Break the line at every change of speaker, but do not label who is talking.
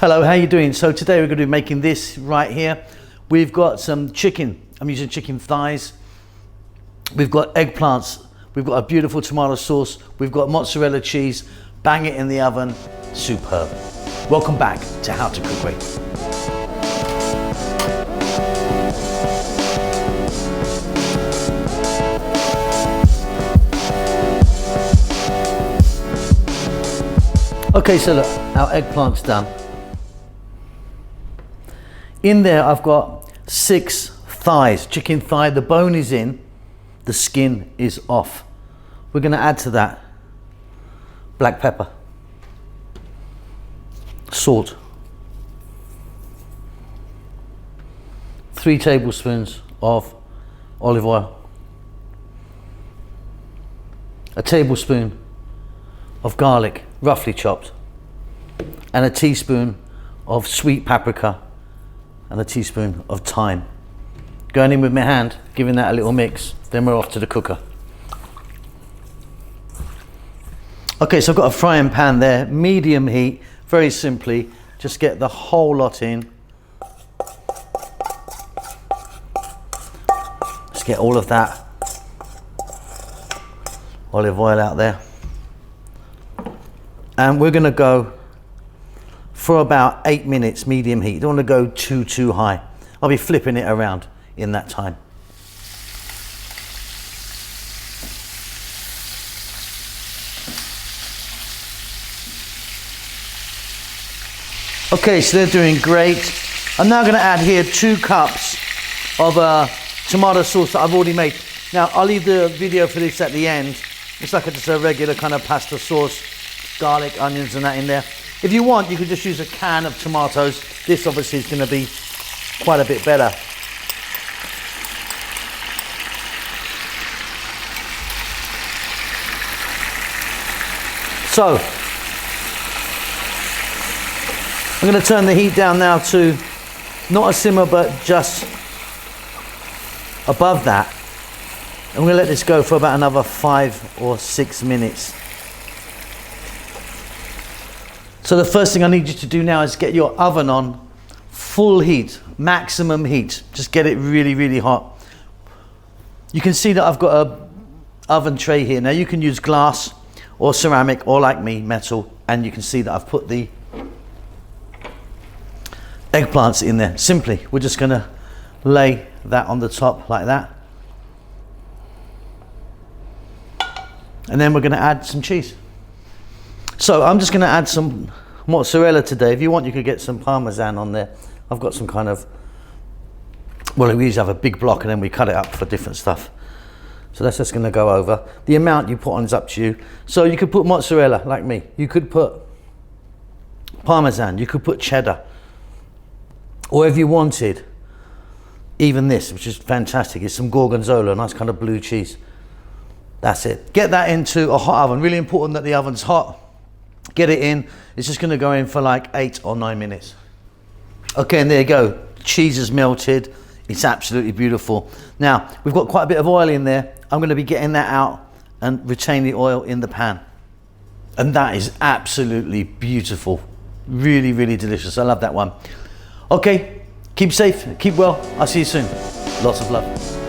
Hello, how you doing? So today we're going to be making this right here. We've got some chicken. I'm using chicken thighs. We've got eggplants. We've got a beautiful tomato sauce. We've got mozzarella cheese. Bang it in the oven. Superb. Welcome back to How to Cook Great. Okay, so look, our eggplant's done. In there, I've got 6 thighs, chicken thigh. The bone is in, the skin is off. We're going to add to that black pepper, salt, 3 tablespoons of olive oil, a tablespoon of garlic, roughly chopped, and a teaspoon of sweet paprika, and a teaspoon of thyme. Going in with my hand, giving that a little mix, then we're off to the cooker. Okay, so I've got a frying pan there, medium heat, very simply, just get the whole lot in. Just get all of that olive oil out there. And we're gonna go for about 8 minutes, medium heat. Don't want to go too high. I'll be flipping it around in that time. Okay, so they're doing great. I'm now going to add here 2 cups of tomato sauce that I've already made. Now, I'll leave the video for this at the end. It's like just a regular kind of pasta sauce, garlic, onions and that in there. If you want, you could just use a can of tomatoes. This obviously is going to be quite a bit better. So, I'm going to turn the heat down now to not a simmer, but just above that. I'm going to let this go for about another 5 or 6 minutes. So the first thing I need you to do now is get your oven on full heat, maximum heat. Just get it really hot. You can see that I've got a oven tray here. Now you can use glass or ceramic or, like me, metal, and you can see that I've put the eggplants in there. Simply, we're just gonna lay that on the top like that. And then we're gonna add some cheese. So I'm just gonna add some mozzarella today. If you want, you could get some Parmesan on there. I've got some kind of, well, we usually have a big block and then we cut it up for different stuff. So that's just gonna go over. The amount you put on is up to you. So you could put mozzarella, like me. You could put Parmesan, you could put cheddar. Or if you wanted, even this, which is fantastic, is some gorgonzola, a nice kind of blue cheese. That's it. Get that into a hot oven. Really important that the oven's hot. Get it in. It's just gonna go in for like 8 or 9 minutes. Okay, and there you go. Cheese is melted. It's absolutely beautiful. Now, we've got quite a bit of oil in there. I'm gonna be getting that out and retain the oil in the pan. And that is absolutely beautiful. Really delicious. I love that one. Okay, keep safe, keep well. I'll see you soon. Lots of love.